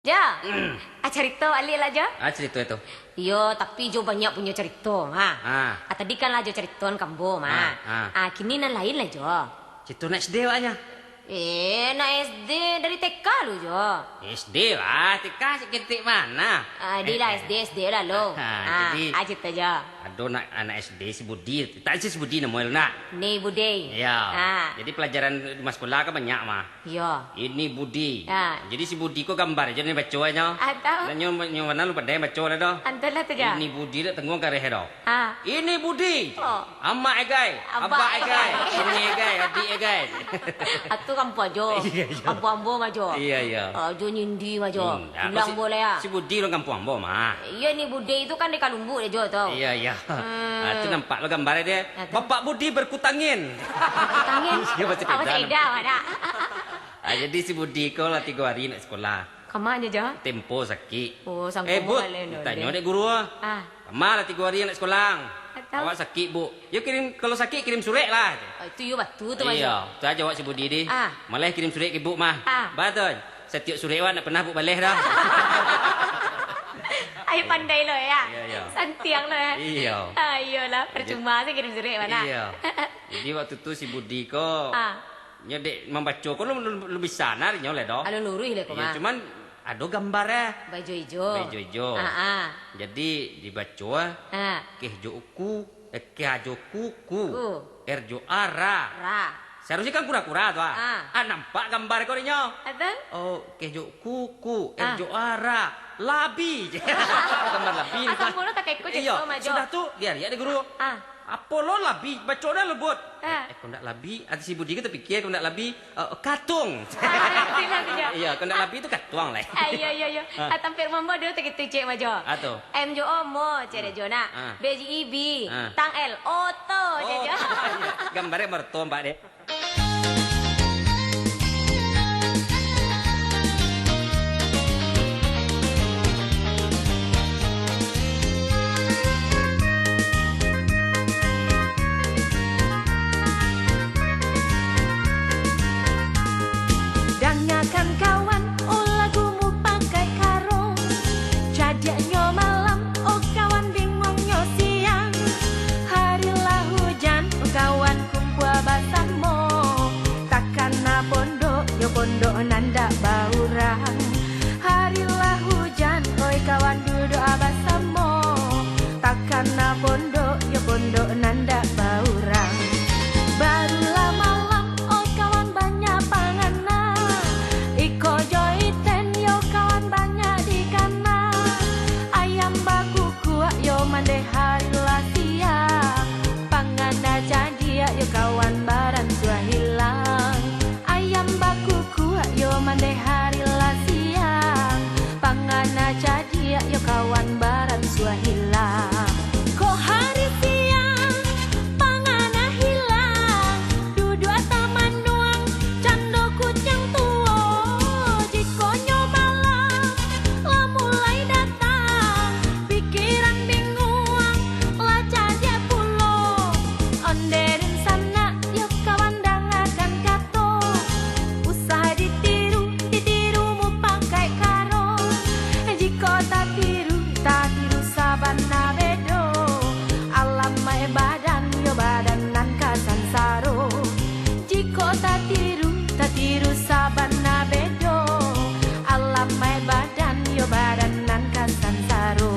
Ja, cerita alik lah Ja. Cerita itu. Yo, tapi Jo banyak punya cerita. Tadi kan lah Jo cerita kambo kini nan lain lah Jo. Cerita nak SD awaknya. Nak SD dari TK lu Jo. SD lah, TK seketik mana? Di lah SD lah lo. Jadi cerita Jo. Aduh anak SD si Budi. Tak si Budi namanya nak. Ni Budi. Ya. Jadi pelajaran di sekolah kan banyak mah. Ya. Ini Budi. Jadi si Budi kok gambar aja nih bacanya. Atau? Nyo mana lu pada baca lah dah. Antalah tu Jo. Ini Budi dah tengok kareh dah. Ini Budi. Oh. Ama egai, abah egai, ini egai, adik egai. Atu kampung Jo. Kampung Ambo mah Jo. Iya. Jo nyindi mah Jo. Bilang boleh ya. Si Budi orang kampung Ambo mah. Iya ni Budi itu kan di Kalumbu ya Jo tau. Iya. Itu nampak lo gambarnya dia. Bapak Budi berkutangin. Berkutangin? Dia baca Apa sepeda ada. Jadi si Budi kau lah 3 hari nak sekolah. Kemana Jo? Tempo sakit. Oh, sanggup Bu, balik. tanya dek guru. Kemana lah 3 hari nak sekolah. Awak sakit bu. Yo kirim kalau sakit kirim surat lah. Itu yo batu tu Mas. Iya, tu aja awak si Budi ni. Malah kirim surat ke ibu mah. Betul. Setiap surat awak nak pernah bu balik dah. Ay pandai lo ya. Iya. Santiang lo ya. Iya. Ayolah, percuma sih kirim surat mana. Iya. Jadi waktu tu si Budi ko nyedek membaca ko lu bisa narinya oleh dah. Alo luruh le ko mah. Cuman ada gambarnya. Baju hijau. Baju hijau. Jadi dibaca keh joku, keh joku, erjo ara. Seharusnya kan kura-kura tu nampak gambar ko nya. Ada? Oh, keh joku, erjo ara, labi. Gambar labi. Asal mula tak ikut cerita mah Jo. Sudah tu dia lihat deh guru. Apa lo labi? Baca dah lebut. Kau nak labi, ada si Budi kita fikir kau nak labi katung. Iya, kau nak labi itu katuang lah. Iya. Tampil mama dia tak kita cek mah Jo. Atau? M Jo Omo, cere Jo nak. B J I B, Tang L Oto je Jo. Gambarnya mertua mbak deh. Danyakan kawan, oh lagumu pakai karung. Jadinya malam, oh kawan bingungnya siang. Harilah hujan, oh kawan kumpul basahmu. Takkan na pondok, yo pondok nanda baurang. Harilah hujan, oi kawan duduk basahmu. Takkan na pondok, yo pondok nanda baurang. Barulah malam, oh kawan banyak panganan. Iko joiten yo kawan banyak di kana. Ayam baku kuat yo mande hari lah siang. Pangana jadi yo kawan baran tua hilang. Ayam baku kuat yo mande hari lah siang. Pangana jadi yo kawan baran tua hilang. Ko hari siang pangana hilang. Duduk taman nuang cando kucing tua. Jikonyo malam lah mulai datang. Pikiran bingung lah jadi pulau. Onderin sana yuk kawan dangakan kato. Usah ditiru mu pakai karung. Jiko tak tiru sabana bedo. Alam mai badan yo badanan kasan saro. Jiko tak tiru sabana bedo. Alam mai badan yo badanan kasan saro.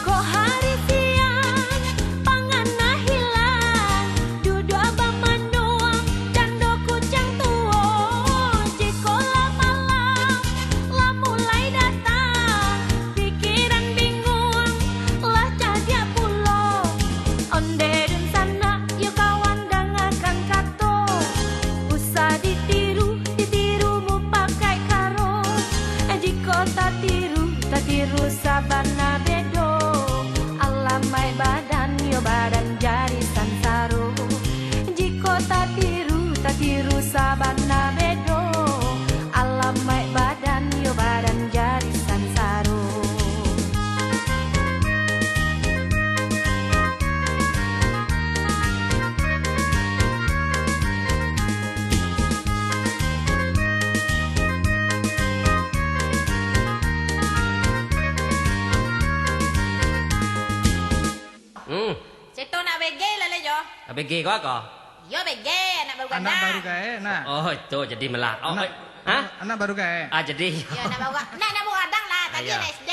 Ko hari siang pangana hilang. Duduk abang menuang cando kucing tua. Jiko lah malam lah mulai datang. Pikiran bingung lah jadi pulau. Onderin sana yo kawan dangakan kato. Usah ditiru mu pakai karung. Jiko tak tiru sabana bedo. Alam mai badan yo badan jadi sansaro. Jiko tak tiru sabana bedo. BG kok kok? Yo BG, anak baru ganda. Anak baru gae, nah. Oh, itu jadi melah. Oh, Anak baru gae. jadi. Yo anak baru. Nah, anak baru gadang lah, tadi Ayo. SD.